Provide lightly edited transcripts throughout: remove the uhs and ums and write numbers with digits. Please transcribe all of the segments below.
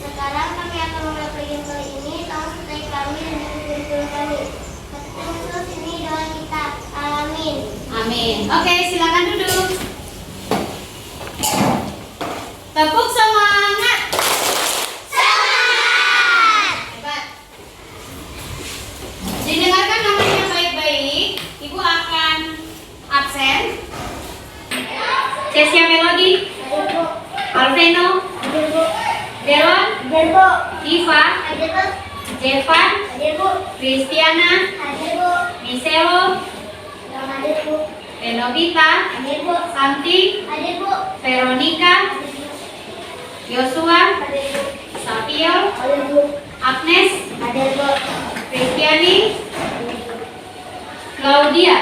Sekarang kami akan mulai pelajaran kali ini. Tolong sertai kami dan ikuti guru kami. Terus ini doa kita. Amin. Amin. Oke, silakan duduk. Tepuk semangat. Semangat. Hebat. Didengarkan namanya baik-baik. Ibu akan absen. Cesia Melody, Alveno, Delon, Diva, Jevan, Kristiana, Miselo, Renovita, Santi, Veronica, Yosua, Sapiel, Agnes, Kristiani, Claudia,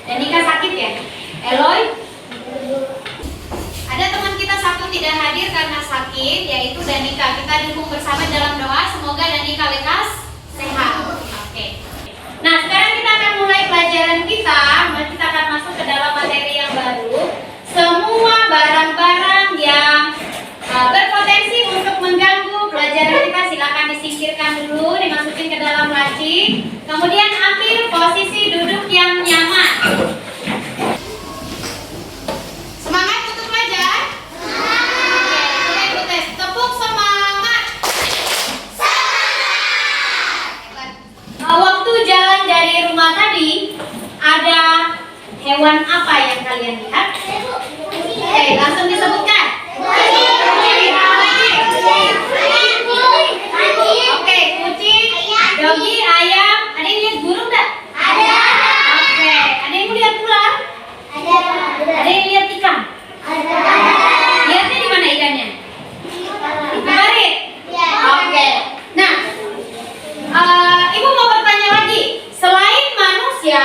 Danika sakit ya? Eloy? Ada teman kita satu tidak hadir karena sakit, yaitu Danika. Kita dukung bersama dalam doa, semoga Danika lekas sehat. Oke. Nah, sekarang kita akan mulai pelajaran kita. Kita akan masuk ke dalam materi yang baru. Semua barang-barang yang berpotensi untuk mengganggu pelajaran kita silakan disingkirkan dulu, dimasukin ke dalam laci. Kemudian ambil posisi duduk yang nyaman. Semangat untuk belajar? Oke, mulai ibu tes. Tepuk semangat. Hebat. Waktu jalan dari rumah tadi, ada hewan apa yang kalian lihat? Oke, langsung disebutkan. Oke, kucing, dogi, ayam. Ada yang lihat burung enggak? Ada. Oke, ada yang lihat ular? Ada yang lihat ikan? Lihatnya di mana ikannya? Di parit. Oke. Nah, ibu mau bertanya lagi. Selain manusia,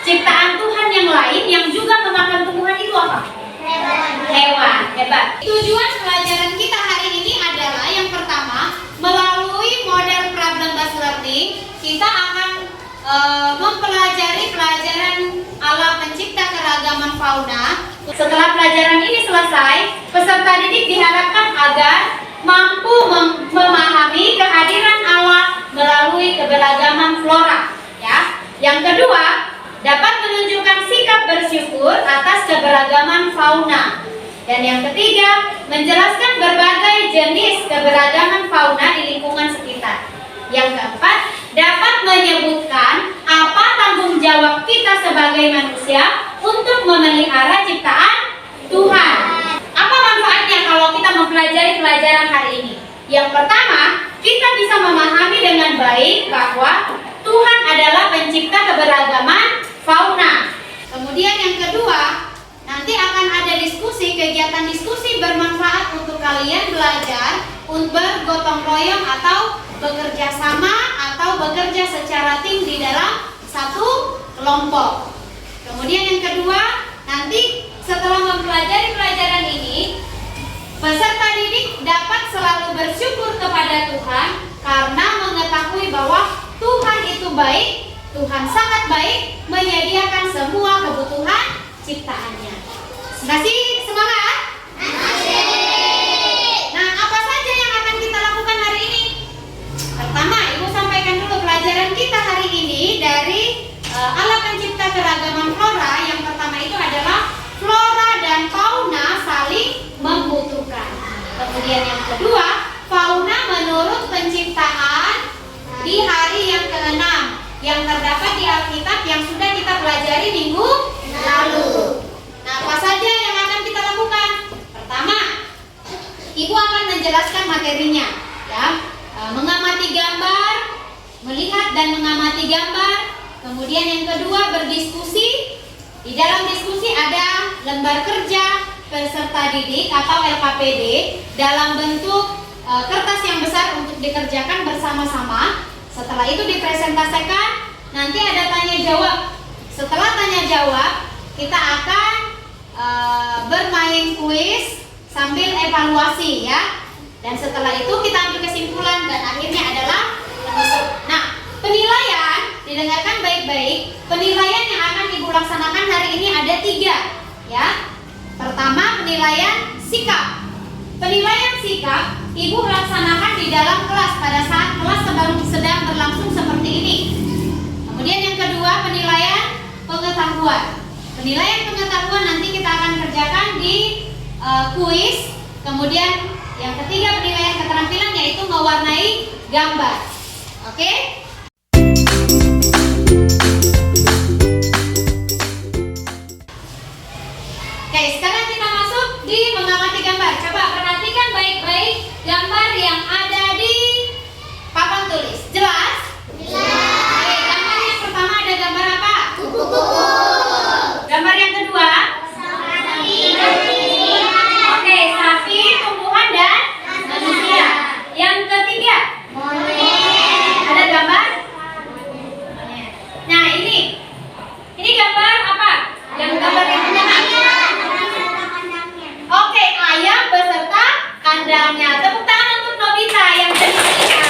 ciptaan Tuhan yang lain yang juga memakan tumbuhan itu apa? Hewan. Hebat. Tujuan pelajaran kita hari ini adalah yang pertama, melalui model problem based learning, kita akan mempelajari pelajaran alam pencipta keragaman fauna. Setelah pelajaran ini selesai, peserta didik diharapkan agar mampu memahami kehadiran Allah melalui keberagaman flora. Ya. Yang kedua, dapat menunjukkan sikap bersyukur atas keberagaman fauna. Dan yang ketiga, menjelaskan berbagai jenis keberagaman fauna di lingkungan sekitar. Yang keempat, dapat menyebutkan apa tanggung jawab kita sebagai manusia untuk memelihara ciptaan Tuhan. Apa manfaatnya kalau kita mempelajari pelajaran hari ini? Yang pertama, kita bisa memahami dengan baik bahwa Tuhan adalah pencipta keberagaman fauna. Kemudian yang kedua, nanti akan ada diskusi, kegiatan diskusi bermanfaat untuk kalian belajar untuk bergotong royong atau bekerja sama atau bekerja secara tim di dalam satu kelompok. Kemudian yang kedua, nanti setelah mempelajari pelajaran ini, peserta didik dapat selalu bersyukur kepada Tuhan karena mengetahui bahwa Tuhan itu baik, Tuhan sangat baik, menyediakan semua kebutuhan ciptaannya. Masih semangat? Nah, apa saja yang akan kita lakukan hari ini? Pertama, Ibu sampaikan dulu pelajaran kita hari ini dari alat pencipta keragaman flora. Yang pertama itu adalah flora dan fauna saling membutuhkan. Kemudian yang kedua, fauna menurut penciptaan di hari yang ke-6 yang terdapat di Alkitab yang sudah kita pelajari minggu lalu. Nah, apa saja yang akan kita lakukan? Pertama, Ibu akan menjelaskan materinya, ya. Mengamati gambar, melihat dan mengamati gambar. Kemudian yang kedua, berdiskusi. Di dalam diskusi ada lembar kerja peserta didik atau LKPD dalam bentuk kertas yang besar untuk dikerjakan bersama-sama. Setelah itu dipresentasikan, nanti ada tanya jawab. Setelah tanya jawab, kita akan bermain kuis sambil evaluasi, ya. Dan setelah itu kita ambil kesimpulan dan akhirnya adalah menutup. Nah, penilaian didengarkan baik-baik. Penilaian yang akan Ibu laksanakan hari ini ada 3, ya. Pertama, penilaian sikap. penilaian sikap Ibu laksanakan di dalam kelas pada saat kelas sedang berlangsung seperti ini. Kemudian yang kedua, penilaian pengetahuan. Penilaian pengetahuan nanti kita akan kerjakan di kuis. Kemudian yang ketiga, penilaian keterampilan, yaitu mewarnai gambar. Oke? Oke, sekarang kita masuk di mengamati gambar. Coba perhatikan baik-baik gambar yang ada di papan tulis. Jelas? Jelas. Oke, gambar yang pertama ada gambar apa? Kupu-kupu. Gambar yang kedua? Sapi. Oke, sapi, tumbuhan dan manusia. Yang ketiga? Ada gambar? Nah, ini gambar apa? Yang gambar yang pertama. Oke, ayam beserta kandangnya. Tepuk tangan untuk Nobita yang jadi melihat.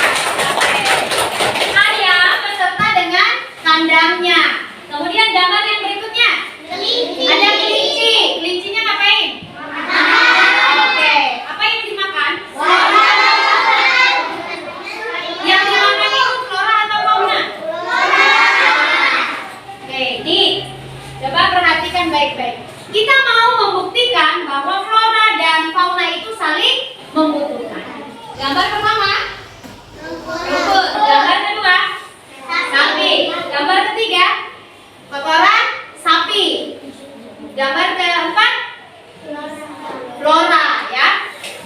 Ayam beserta dengan kandangnya. Kemudian gambar yang berikutnya. Ada kelinci. Kelincinya ngapain? Oke, apa yang dimakan? Yang dimakan itu flora atau fauna? Oke, ini coba perhatikan baik-baik. Kita mau membuktikan bahwa flora dan fauna itu saling membutuhkan. Gambar pertama, rumput. Gambar kedua, sapi. Gambar ketiga, kotoran sapi. Gambar keempat, flora, ya.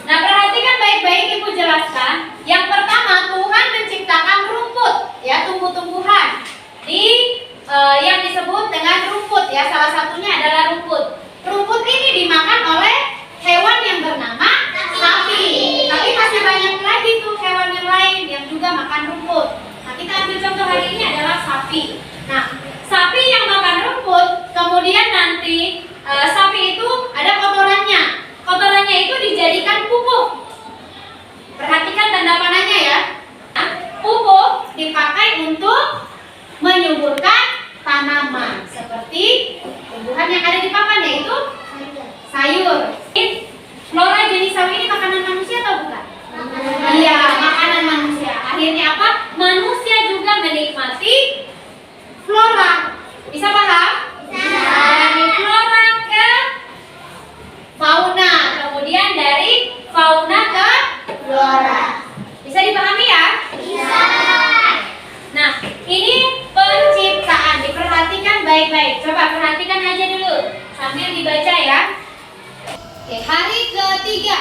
Nah, perhatikan baik-baik, Ibu jelaskan. Yang pertama, Tuhan menciptakan rumput, ya, tumbuh-tumbuhan. Yang disebut dengan rumput, ya, salah satunya adalah rumput. Rumput ini dimakan oleh hewan yang bernama sapi. Tapi masih banyak lagi tuh hewan yang lain yang juga makan rumput. Nah, kita ambil contoh hari ini adalah sapi. Nah, sapi yang makan rumput, kemudian nanti sapi itu ada kotorannya. Kotorannya itu dijadikan pupuk. Perhatikan tanda panahnya, ya. Nah, pupuk dipakai untuk menyuburkan tanaman seperti tumbuhan yang ada di papan, yaitu sayur. Flora jenis sawi ini makanan manusia atau bukan? Iya, makanan manusia. Akhirnya apa? Manusia juga menikmati flora. Bisa paham? Dari flora ke fauna, kemudian dari fauna ke flora. Bisa dipahami, ya? Bisa. Nah, ini penciptaan, diperhatikan baik-baik. Coba perhatikan aja dulu sambil dibaca, ya. Oke, hari ketiga.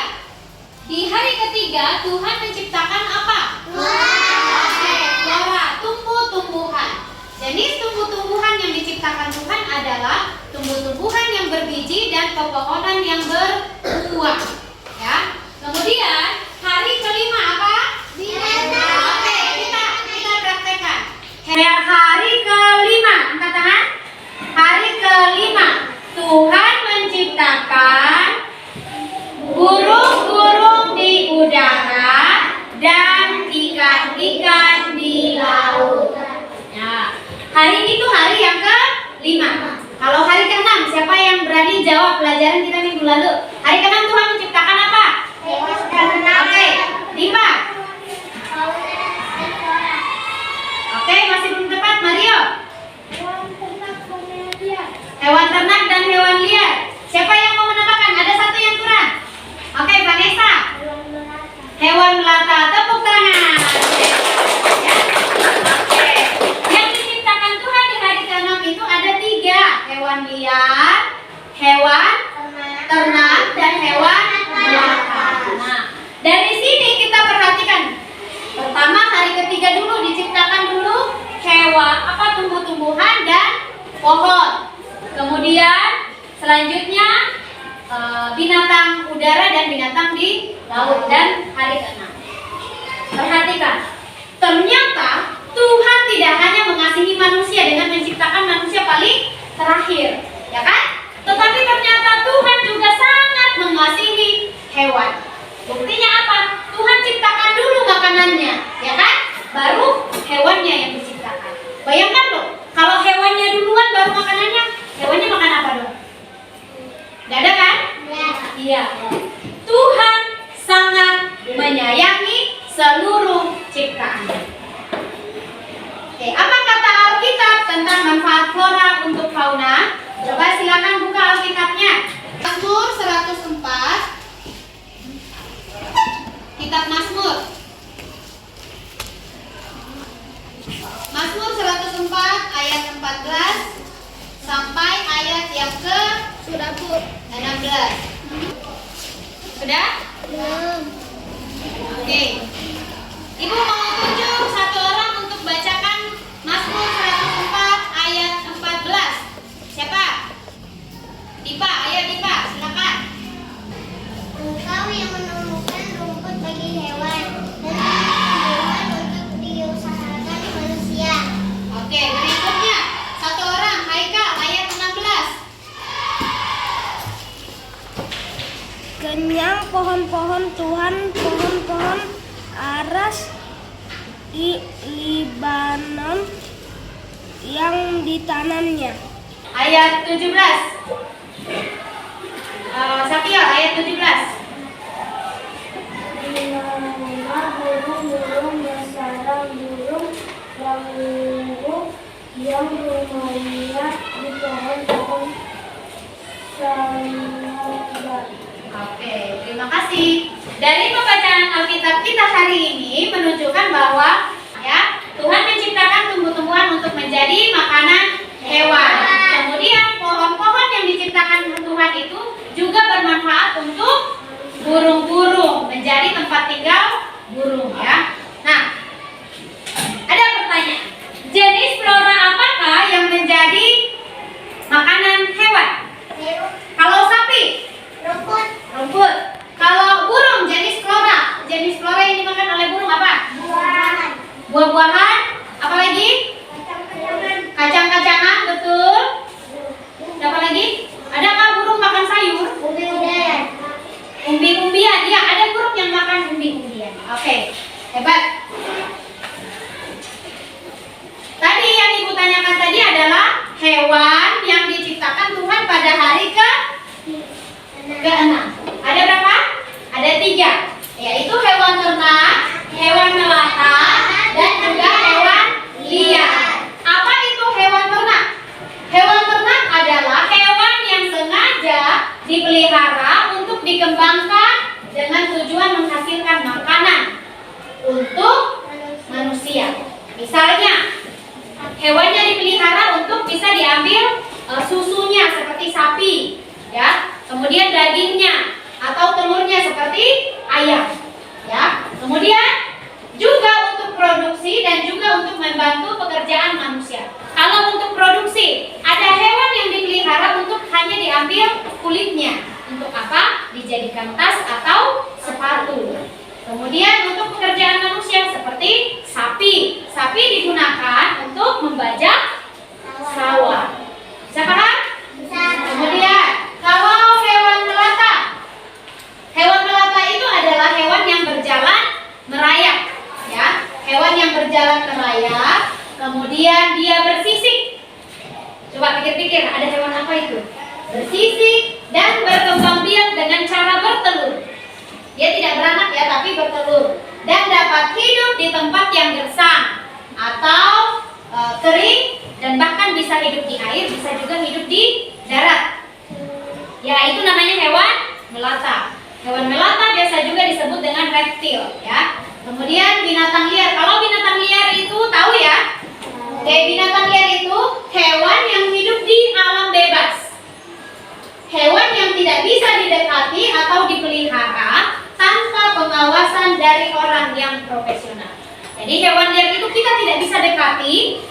Di hari ketiga Tuhan menciptakan apa? Oke, flora, tumbuh-tumbuhan. Jenis tumbuh-tumbuhan yang diciptakan Tuhan adalah tumbuh-tumbuhan yang berbiji dan pepohonan yang berbuah, ya. Kemudian hari kelima apa? Oke, kita praktekkan. Hari kelima, angkat tangan. Hari kelima, Tuhan menciptakan burung-burung di udara dan ikan-ikan di laut. Nah, hari itu hari yang ke-5. Kalau hari ke-6, siapa yang berani jawab pelajaran kita minggu lalu? Hari ke-6 Tuhan menciptakan apa? Oke, Diva. Oke, masih belum tepat, Mario. Hewan ternak dan hewan liar. Siapa yang mau menambahkan? Ada satu yang kurang. Oke, Vanessa. Hewan melata. Tepuk tangan. Ya. Oke. Yang diciptakan Tuhan di hari ke-6 itu ada 3. Hewan liar, hewan ternak, dan hewan melata. Nah, dari sini kita perhatikan. Pertama, hari ketiga dulu diciptakan dulu hewan, tumbuh-tumbuhan dan pohon. Kemudian selanjutnya binatang udara dan binatang di laut, dan hari ke-6. Perhatikan, ternyata Tuhan tidak hanya mengasihi manusia dengan menciptakan manusia paling terakhir, ya kan? Tetapi ternyata Tuhan juga sangat mengasihi hewan. Buktinya apa? Tuhan ciptakan dulu makanannya, ya kan? Baru hewannya yang diciptakan. Bayangkan loh, kalau hewannya duluan baru makanannya, hewannya makan apa dong? Gak ada kan? Iya. Tuhan seluruh ciptaannya. Oke, apa kata Alkitab tentang manfaat flora untuk fauna? Coba silakan buka Alkitabnya. Mazmur 104. Kitab Mazmur. Mazmur 104 ayat 14 sampai ayat yang ke Sudah, Bu. 16. Sudah? Belum. Oke. Ibu mau tunjuk satu orang untuk bacakan Mazmur 104 ayat 14. Siapa? Dipa, ayo Dipa, silakan. Engkau yang menemukan rumput bagi hewan dan tumbuhan untuk diusahakan manusia. Oke, berikutnya satu orang, Haikal, ayat 16. Kenyang pohon-pohon Tuhan, pohon-pohon aras di Libanon yang ditanamnya. Ayat 17. Sakiel, ayat 17. Di mana burung-burung bersarang burung yang bermayat di pohon-pohon sabar. Oke, terima kasih. Dari pembacaan Alkitab kita hari ini menunjukkan bahwa ya Tuhan menciptakan tumbuh-tumbuhan untuk menjadi makanan hewan. Kemudian pohon-pohon yang diciptakan Tuhan itu juga bermanfaat untuk burung-burung, menjadi tempat tinggal burung ya. Nah, ada pertanyaan. Jenis flora apakah yang menjadi makanan hewan? Kalau sapi, Rumput, rumput. Kalau burung, jenis flora yang dimakan oleh burung apa? buah, Buah-buahan. Apa lagi? kacang-kacangan, Kacang-kacangan, betul. Apa lagi? Adakah burung makan sayur? umbi-umbian, Umbi-umbian. Ya, ada burung yang makan umbi-umbian. Oke, hebat. Tadi yang ibu tanyakan tadi adalah hewan yang diciptakan Tuhan pada hari ke-6. Ada berapa? Ada 3, yaitu hewan ternak, hewan melata, dan juga hewan liar. Apa itu hewan ternak? Hewan ternak adalah hewan yang sengaja dipelihara untuk dikembangkan dengan tujuan menghasilkan makanan untuk manusia. Misalnya, hewannya dipelihara untuk bisa diambil susunya seperti sapi, ya. Kemudian dagingnya atau telurnya seperti ayam, ya. Kemudian juga untuk produksi dan juga untuk membantu pekerjaan manusia. Kalau untuk produksi, ada hewan yang dipelihara untuk hanya diambil kulitnya. Untuk apa? Dijadikan tas atau sepatu. Kemudian untuk pekerjaan manusia seperti sapi. Sapi digunakan untuk membajak sawah. Bisa paham? Kemudian kalau hewan melata. Hewan melata itu adalah hewan yang berjalan merayap, ya. Hewan yang berjalan merayap, kemudian dia bersisik. Coba pikir-pikir, ada hewan apa itu? Bersisik dan berkembang biak dengan cara bertelur. Dia tidak beranak ya, tapi bertelur. Dan dapat hidup di tempat yang gersang atau kering, dan bahkan bisa hidup di air, bisa juga hidup di darat. Ya, itu namanya hewan melata. Hewan melata biasa juga disebut dengan reptil, ya. Kemudian binatang liar. Kalau binatang liar itu tahu ya? Binatang liar itu hewan yang hidup di alam bebas. Hewan yang tidak bisa didekati atau dipelihara tanpa pengawasan dari orang yang profesional. Jadi hewan liar itu kita tidak bisa dekati,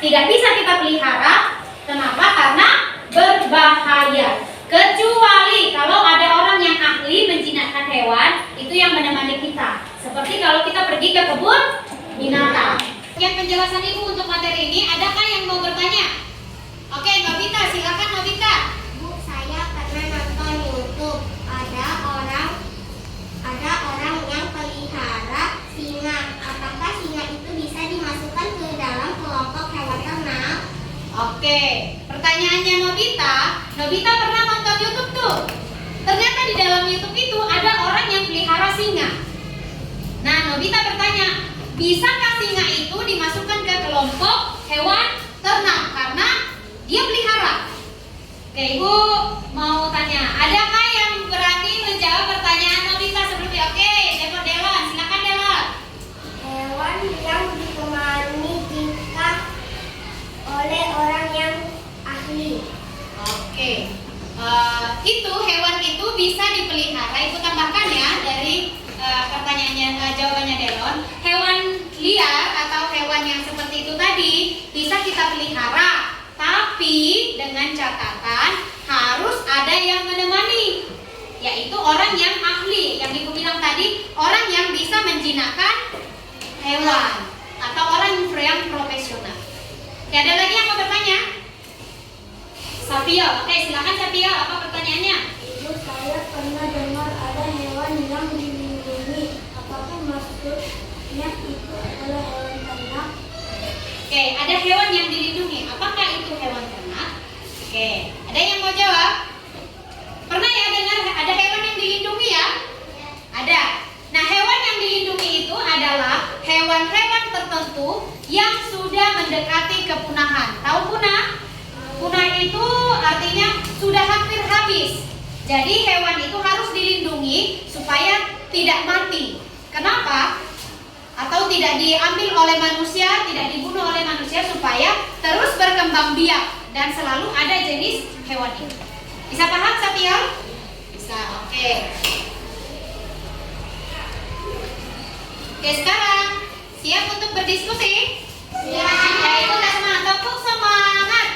tidak bisa kita pelihara. Kenapa? Karena berbahaya. Kecuali kalau ada orang yang ahli menjinakkan hewan, itu yang menemani kita. Seperti kalau kita pergi ke kebun binatang. Sekian penjelasan Ibu untuk materi ini. Adakah yang mau bertanya? Oke, Nobita, silakan Nobita. Bu, saya pernah nonton YouTube. Ada orang yang pelihara singa. Apakah singa itu bisa dimasukkan ke dalam kelompok hewan ternak? Oke, pertanyaannya Nobita pernah nonton YouTube tuh. Ternyata di dalam YouTube itu ada orang yang pelihara singa. Nah, Nobita bertanya, bisakah singa itu dimasukkan ke kelompok hewan ternak karena dia pelihara? Oke, Ibu mau tanya, adakah yang berani menjawab pertanyaan Nobita seperti oke, Delon, silakan Delon. Hewan yang ditemani jika oleh orang yang ahli. Oke, itu hewan itu bisa dipelihara. Ibu tambahkan ya dari pertanyaannya, jawabannya Delon. Hewan liar atau hewan yang seperti itu tadi bisa kita pelihara, tapi dengan catatan harus ada yang menemani, yaitu orang yang ahli. Yang Ibu bilang tadi, orang yang bisa menjinakkan hewan atau orang yang profesional. Oke, ada lagi yang mau bertanya? Sapio, oke silakan Sapio, apa pertanyaannya? Ibu, saya pernah dengar ada hewan yang dilindungi. Apakah maksudnya itu adalah hewan ternak? Oke, ada hewan yang dilindungi. Apakah itu hewan ternak? Oke, ada yang mau jawab? Pernah ya dengar ada hewan yang dilindungi ya? Ada. Nah, hewan yang dilindungi itu adalah hewan-hewan tertentu yang sudah mendekati kepunahan. Tahu punah? Punah itu artinya sudah hampir habis. Jadi hewan itu harus dilindungi supaya tidak mati. Kenapa? Atau tidak diambil oleh manusia, tidak dibunuh oleh manusia, supaya terus berkembang biak dan selalu ada jenis hewan itu. Bisa paham Sapio? Bisa, oke. Oke, sekarang siap untuk berdiskusi? Siap. Ya, itu udah semangat, tepuk semangat.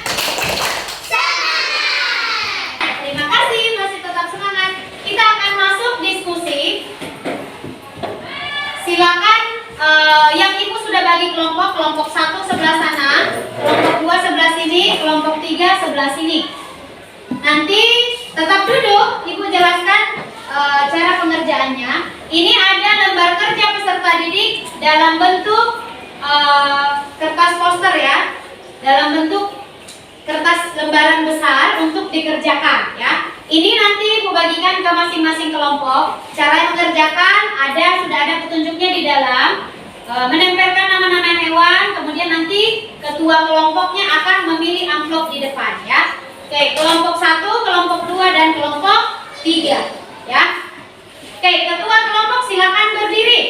Terima kasih, masih tetap semangat. Kita akan masuk diskusi. Silakan yang Ibu sudah bagi kelompok 1 sebelah sana, kelompok 2 sebelah sini, kelompok 3 sebelah sini. Nanti tetap duduk, Ibu jelaskan cara pengerjaannya. Ini ada lembar kerja peserta didik dalam bentuk kertas poster ya, dalam bentuk kertas lembaran besar untuk dikerjakan ya. Ini nanti Ibu bagikan ke masing-masing kelompok. Cara mengerjakan sudah ada petunjuknya di dalam. Menempelkan nama-nama hewan, kemudian nanti ketua kelompoknya akan memilih amplop di depan ya. Oke, kelompok 1, kelompok 2 dan kelompok 3 ya. Oke, ketua kelompok silakan berdiri.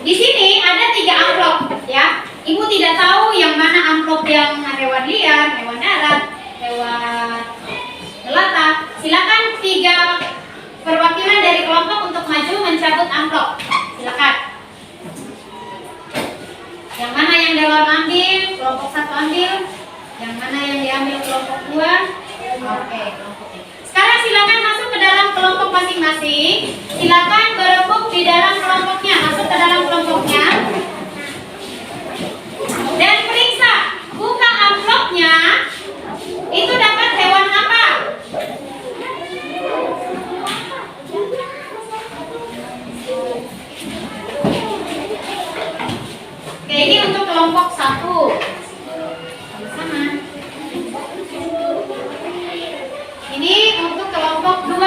Di sini ada 3 amplop ya. Ibu tidak tahu yang mana amplop yang hewan liar, hewan darat, hewan melata. Silakan 3 perwakilan dari kelompok untuk maju mencabut amplop. Silakan. Yang mana yang Delon ambil, kelompok 1 ambil. Yang mana yang diambil kelompok 2? Oke, kelompok 3. Sekarang silakan masuk ke dalam kelompok masing-masing. Silakan berembuk di dalam kelompoknya, masuk ke dalam kelompoknya. Dan periksa, buka amplopnya. Itu dapat hewan apa? Oke, ini untuk kelompok 1. Sama. Ini untuk kelompok 2.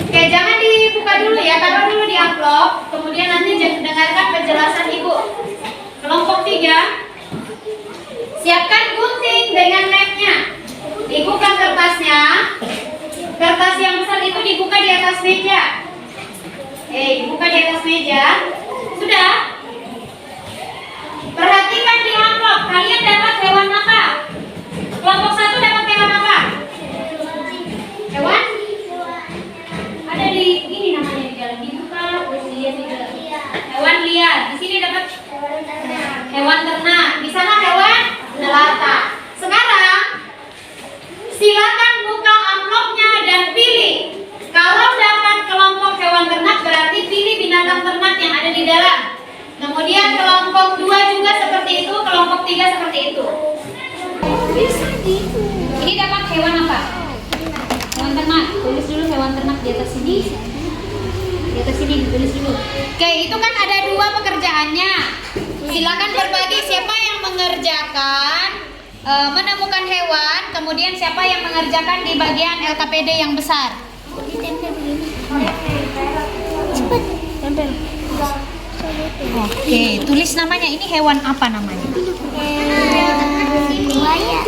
Oke, jangan dibuka dulu ya, taruh dulu di amplop. Kemudian nanti dengarkan penjelasan Ibu. Kelompok 3, siapkan gunting dengan lemnya. Dibuka kertasnya. Kertas yang besar itu dibuka di atas meja. Dibuka di atas meja. Sudah? Perhatikan di amplop, kalian dapat hewan apa? Kelompok 1 dapat hewan apa? Hewan? Ada di ini namanya di dalam, dibuka terus dilihat di dalam. Hewan liar. Di sini dapat hewan ternak. Di sana hewan melata. Sekarang silakan buka amplopnya dan pilih. Kalau dapat kelompok hewan ternak berarti pilih binatang ternak yang ada di dalam. Kemudian kelompok 2 juga seperti itu, kelompok 3 seperti itu. Ini dapat hewan apa? Hewan ternak. Tulis dulu hewan ternak di atas sini. Di atas sini ditulis dulu. Oke, itu kan ada 2 pekerjaannya. Silakan berbagi siapa yang mengerjakan menemukan hewan, kemudian siapa yang mengerjakan di bagian LKPD yang besar. Ditempel begini. Cepet. Tempel. Oke, tulis namanya. Ini hewan apa namanya? Buaya.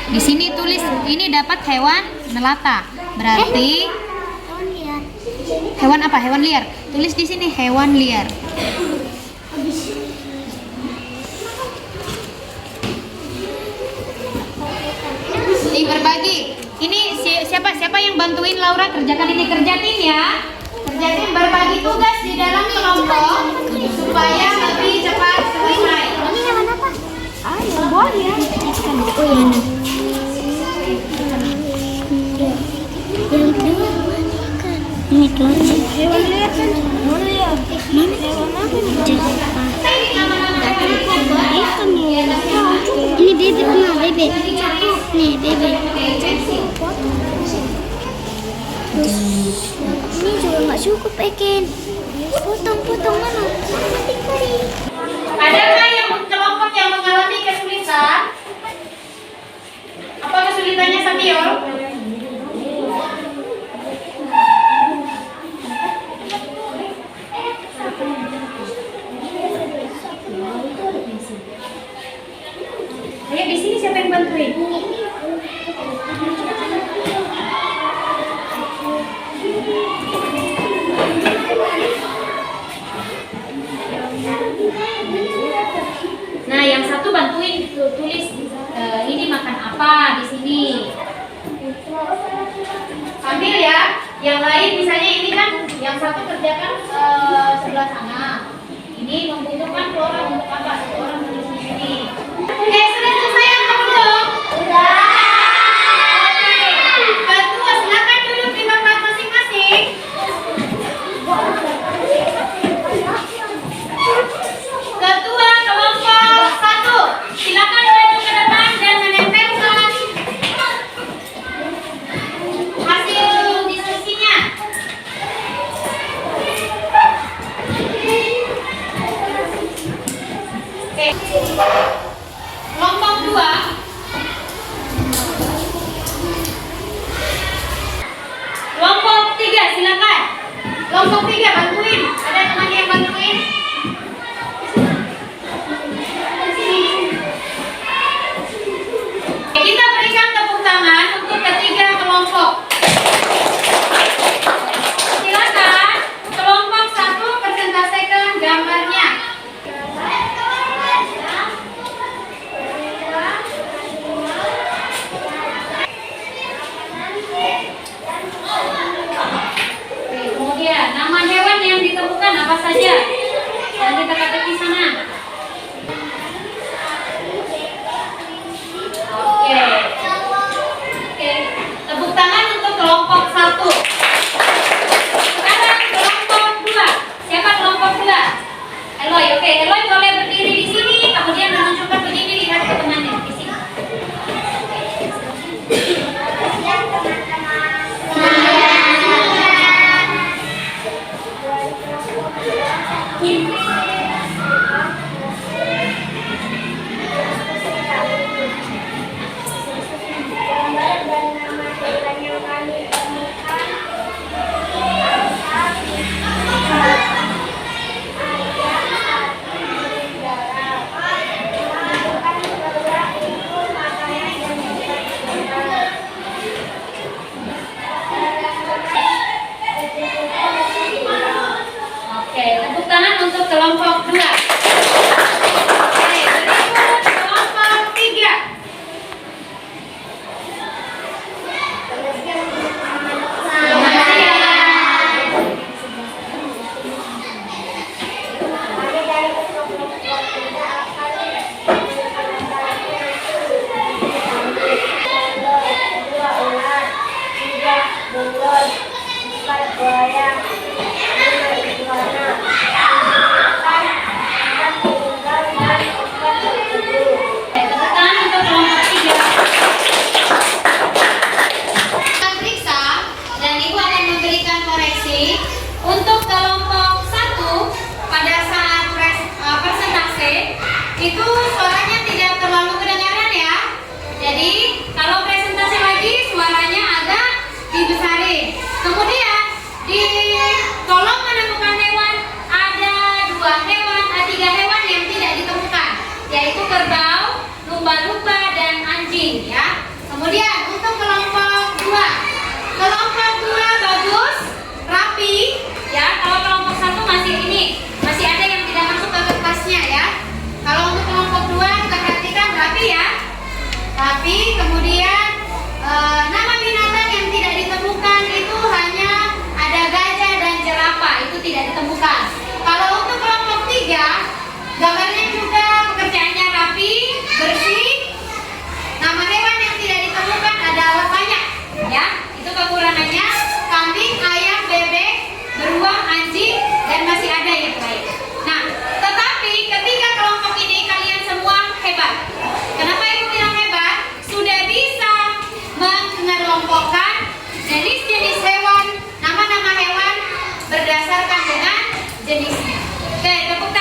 Di sini tulis ini dapat hewan melata. Berarti Lihat. hewan apa? Hewan liar. Tulis di sini hewan liar. Ini berbagi. Ini siapa yang bantuin Laura kerjakan ini? Kerja tim ya. Kerja tim berbagi tugas di dalam kelompok supaya lebih cepat selesai. Ini hewan apa? Yang buaya. Oh iya. Yang kedua ikan. Ini tuh hewan liar kan? Hewan liar. Mana hewan apa nih? Ikan ya. Ini bebek mana bebek? Nih bebek. Ini juga nggak cukup ikan. Potong mana? Adakah yang kelompok yang mengalami kesulitan? Apa kesulitannya Sabiol? Ayo di sini siapa yang bantuin? Nah, yang satu bantuin tulis ini makan apa di sini. Sambil ya, yang lain misalnya ini kan yang satu kerjakan sebelah sana. Ini membutuhkan dua orang untuk apa? Satu orang tulis di sini. Sudah selesai atau belum? Sudah. Ketua, silakan duduk di tempat masing-masing. Ketua kelompok 1, silakan maju ke depan dan menempelkan hasil diskusinya. Oke. Kelompok 2. Kelompok 3, silakan. Kelompok 3 bantuin. Ada teman yang bantuin? Kita berikan tepuk tangan untuk ketiga kelompok. Silakan kelompok 1 presentasikan gambarnya. Oke, kemudian nama hewan yang ditemukan apa saja? Nanti teka-teki sana. Oke. Oke, tepuk tangan untuk kelompok 1. Sekarang kelompok 2. Siapa kelompok 2? Eloy. Oke, Eloy boleh berdiri di sini, kemudian menunjukkan begini, lihat ke temannya di sini. Oke, tepuk tangan untuk kelompok 2. Oke, berikut kelompok 3. Selamat siang. Tepuk tangan untuk kelompok 3. Kita periksa dan Ibu akan memberikan koreksi untuk kelompok 1 pada saat presentasi itu suaranya tidak terlalu kedengaran ya. Jadi kalau presentasi lagi suaranya agak dibesarin. Oke, tepuk